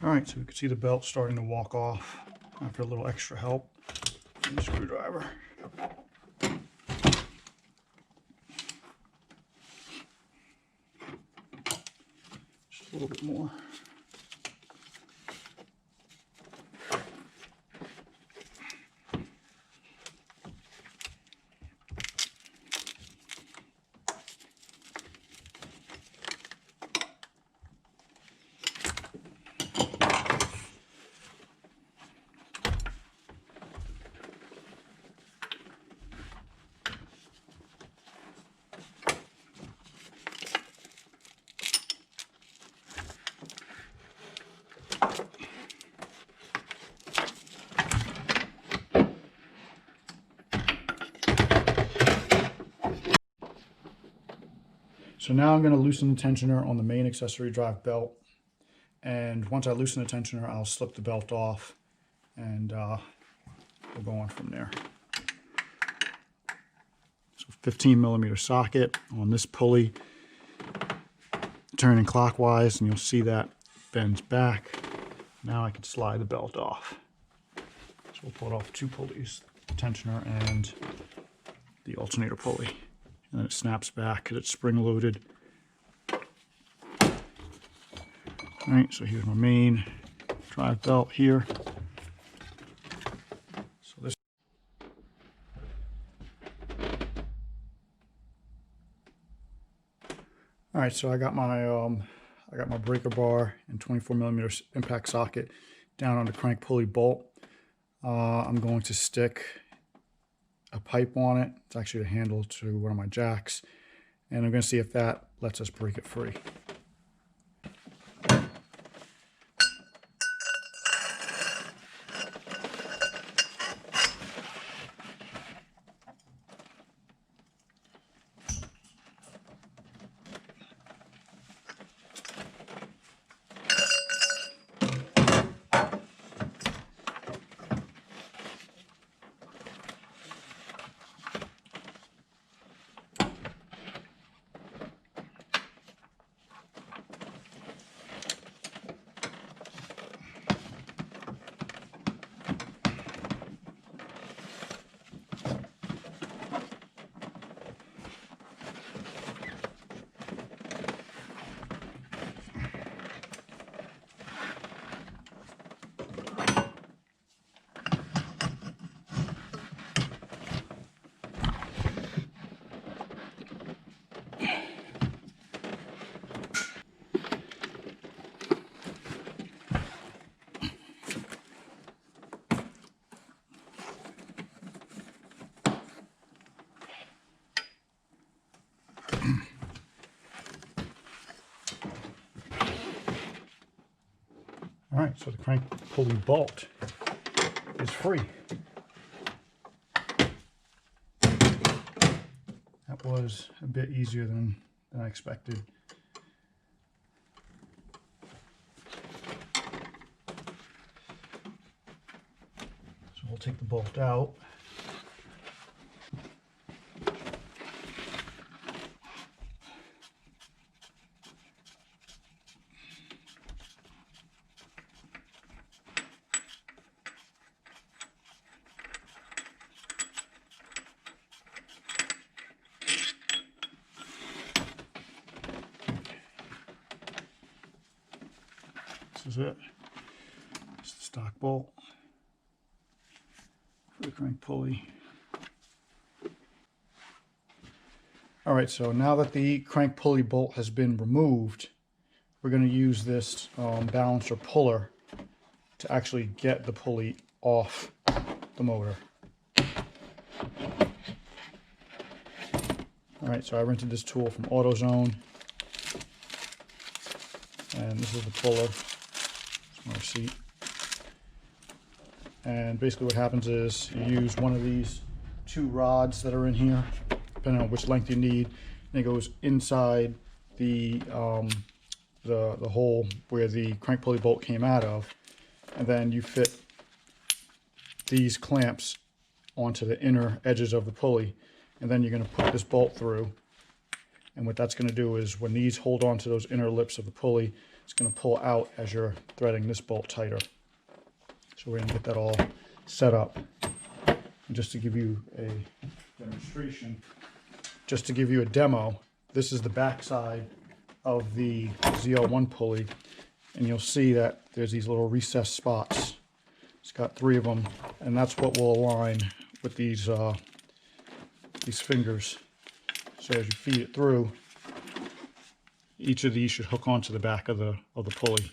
All right, so we can see the belt starting to walk off after a little extra help from the screwdriver. Just a little bit more. So now I'm going to loosen the tensioner on the main accessory drive belt, and once I loosen the tensioner, I'll slip the belt off, and we'll go on from there. So 15mm socket on this pulley, turning clockwise, and you'll see that bends back. Now I can slide the belt off. So we'll pull it off 2 pulleys, the tensioner and the alternator pulley. And then it snaps back because it's spring-loaded. All right, so here's my main drive belt here. So this. All right, so I got my breaker bar and 24mm impact socket down on the crank pulley bolt. I'm going to stick a pipe on it. It's actually a handle to one of my jacks, and I'm going to see if that lets us break it free. All right, so the crank pulley bolt is free. That was a bit easier than I expected. So we'll take the bolt out. This is it. It's the stock bolt for the crank pulley. All right, so now that the crank pulley bolt has been removed, we're going to use this balancer puller to actually get the pulley off the motor. All right, so I rented this tool from AutoZone, and this is the puller. It's my receipt. And basically what happens is you use one of these 2 rods that are in here, depending on which length you need, and it goes inside the hole where the crank pulley bolt came out of, and then you fit these clamps onto the inner edges of the pulley, and then you're going to put this bolt through. And what that's going to do is when these hold on to those inner lips of the pulley, it's it's going to pull out as you're threading this bolt tighter. So we're going to get that all set up. And just to give you a demonstration, just to give you a demo, this is the back side of the ZL1 pulley, and you'll see that there's these little recessed spots. It's got 3 of them, and that's what will align with these fingers. So as you feed it through, each of these should hook onto the back of the pulley.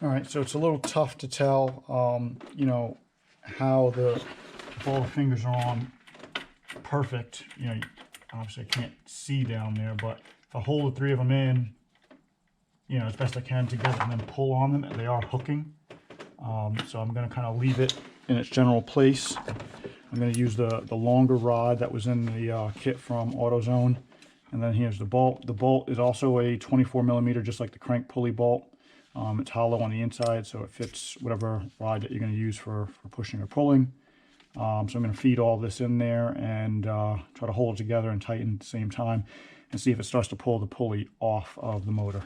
All right, so it's a little tough to tell, you know, how if all the fingers are on perfect. You know, obviously I can't see down there, but if I hold the 3 of them in, you know, as best I can together and then pull on them, they are hooking. So I'm going to kind of leave it in its general place. I'm going to use the longer rod that was in the kit from AutoZone. And then here's the bolt. The bolt is also a 24 millimeter, just like the crank pulley bolt. It's hollow on the inside, so it fits whatever rod that you're going to use for pushing or pulling. So I'm going to feed all this in there and try to hold it together and tighten at the same time and see if it starts to pull the pulley off of the motor.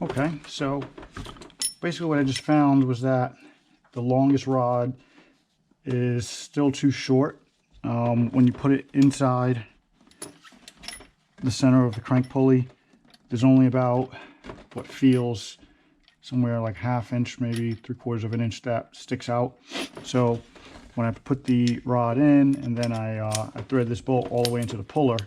Okay, so basically what I just found was that the longest rod is still too short. When you put it inside the center of the crank pulley, there's only about what feels somewhere like ½ inch, maybe 3/4 of an inch that sticks out. So when I put the rod in and then I thread this bolt all the way into the puller,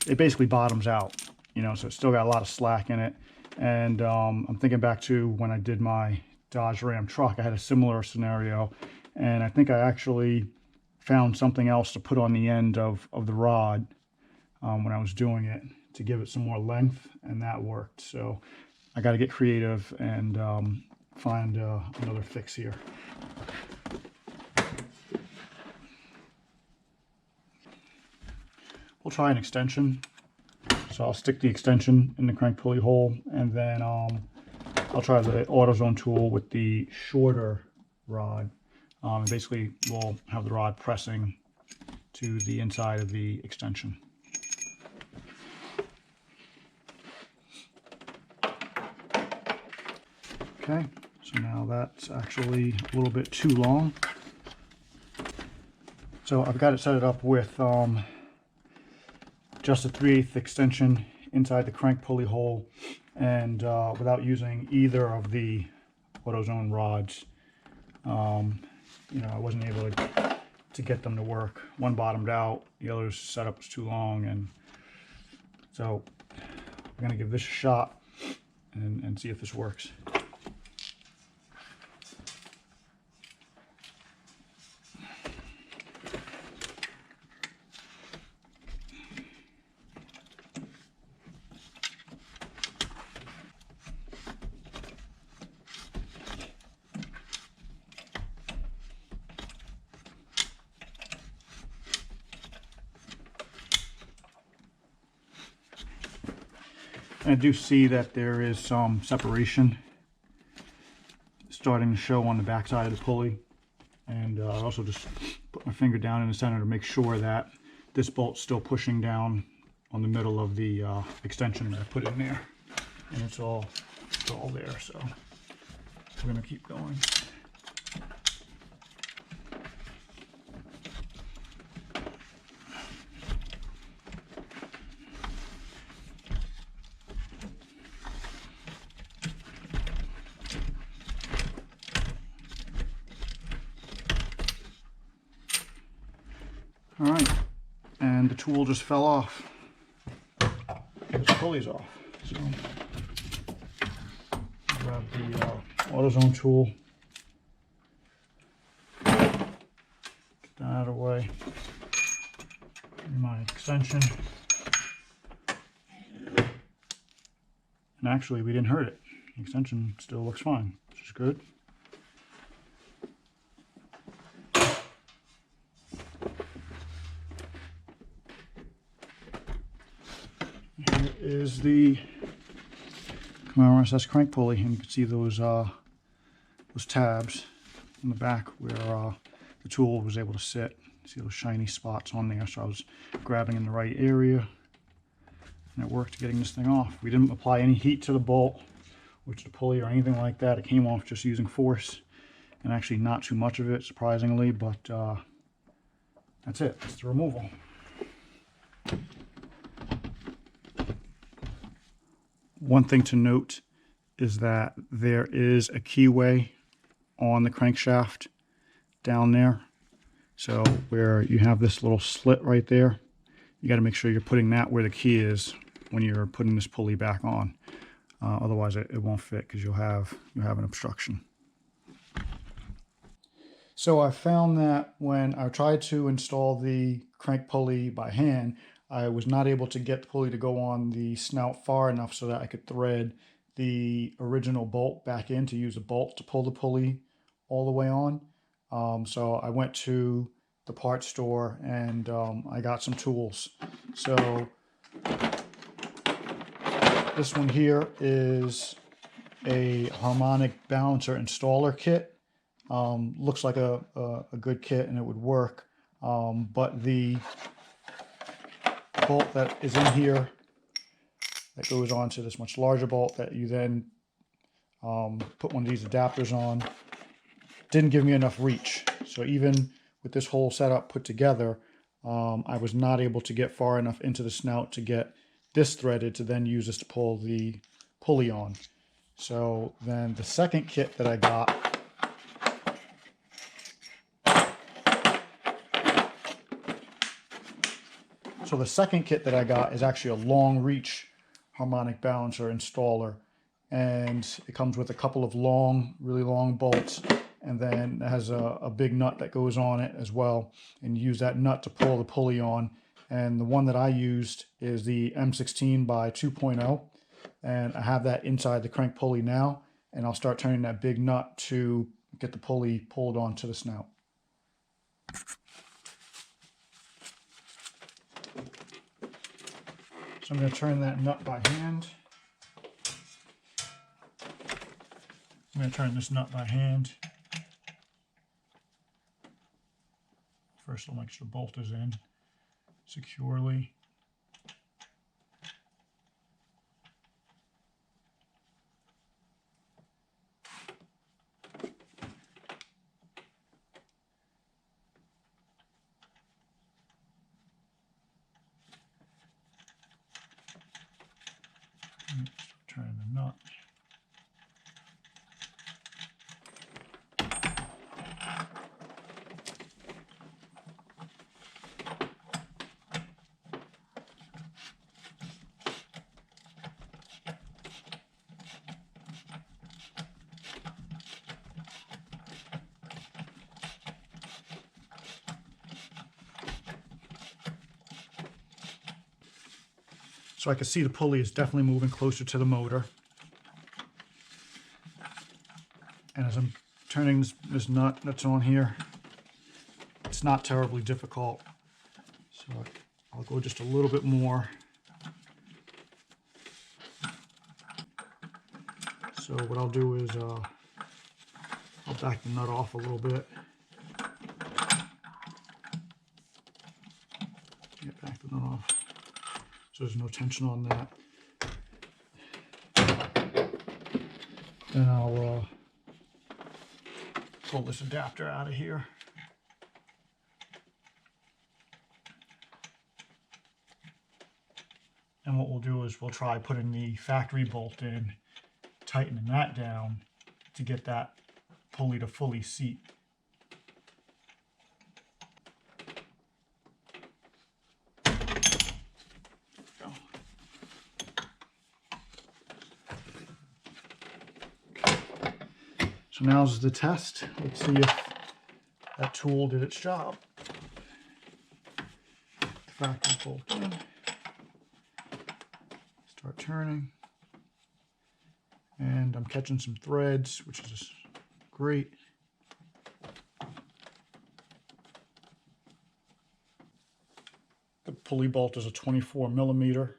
it basically bottoms out, you know, so it's still got a lot of slack in it. And I'm thinking back to when I did my Dodge Ram truck, I had a similar scenario, and I think I actually found something else to put on the end of the rod when I was doing it to give it some more length, and that worked. So I got to get creative and find another fix here. We'll try an extension. So I'll stick the extension in the crank pulley hole, and then I'll try the AutoZone tool with the shorter rod. Basically, we'll have the rod pressing to the inside of the extension. Okay, so now that's actually a little bit too long. So I've got it set it up with just a 3/8 extension inside the crank pulley hole, and without using either of the AutoZone rods. You know, I wasn't able to get them to work. One bottomed out, the other's setup was too long, and so I'm gonna give this a shot and see if this works. I do see that there is some separation starting to show on the back side of the pulley, and I also just put my finger down in the center to make sure that this bolt's still pushing down on the middle of the extension that I put in there, and it's all there. So we're gonna keep going. All right, and the tool just fell off. The pulley's off. So grab the AutoZone tool, get that out of the way. My extension, and actually we didn't hurt it. The extension still looks fine, which is good. Here is the Camaro SS crank pulley, and you can see those tabs in the back where the tool was able to sit. See those shiny spots on there, so I was grabbing in the right area, and it worked getting this thing off. We didn't apply any heat to the bolt, or to the pulley, or anything like that. It came off just using force, and actually not too much of it, surprisingly, but that's it. That's the removal. One thing to note is that there is a keyway on the crankshaft down there. So where you have this little slit right there, you got to make sure you're putting that where the key is when you're putting this pulley back on. Otherwise it won't fit, because you'll have an obstruction. So I found that when I tried to install the crank pulley by hand, I was not able to get the pulley to go on the snout far enough so that I could thread the original bolt back in to use a bolt to pull the pulley all the way on. So I went to the parts store and I got some tools. So this one here is a harmonic balancer installer kit. Looks like a good kit and it would work, but the bolt that is in here that goes on to this much larger bolt that you then put one of these adapters on didn't give me enough reach. So even with this whole setup put together, I was not able to get far enough into the snout to get this threaded to then use this to pull the pulley on. So then the second kit that I got is actually a long reach harmonic balancer installer, and it comes with a couple of really long bolts, and then it has a big nut that goes on it as well, and you use that nut to pull the pulley on. And the one that I used is the M16 by 2.0, and I have that inside the crank pulley now, and I'll start turning that big nut to get the pulley pulled onto the snout. So I'm going to turn that nut by hand. I'm going to turn this nut by hand. First, I'll make sure the bolt is in securely. Turn the nut. So I can see the pulley is definitely moving closer to the motor. And as I'm turning this nut that's on here, it's not terribly difficult. So I'll go just a little bit more. So what I'll do is I'll back the nut off a little bit. Get back the nut off. so there's no tension on that. Then I'll pull this adapter out of here. And what we'll do is we'll try putting the factory bolt in, tightening that down to get that pulley to fully seat. So now's the test. Let's see if that tool did its job. The factory bolt in. Start turning. And I'm catching some threads, which is great. The pulley bolt is a 24 millimeter.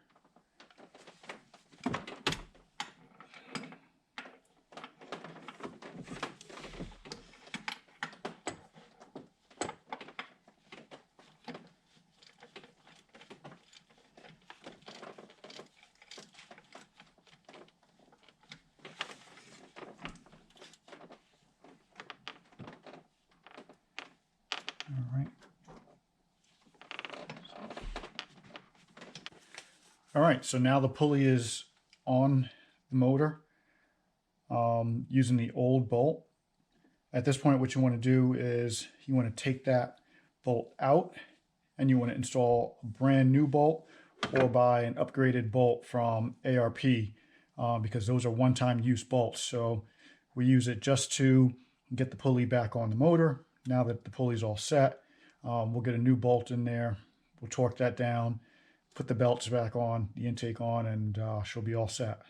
All right, so now the pulley is on the motor using the old bolt. At this point, what you want to do is you want to take that bolt out and you want to install a brand new bolt or buy an upgraded bolt from ARP because those are one-time use bolts. So we use it just to get the pulley back on the motor. Now that the pulley's all set, we'll get a new bolt in there. We'll torque that down, put the belts back on, the intake on, and she'll be all set.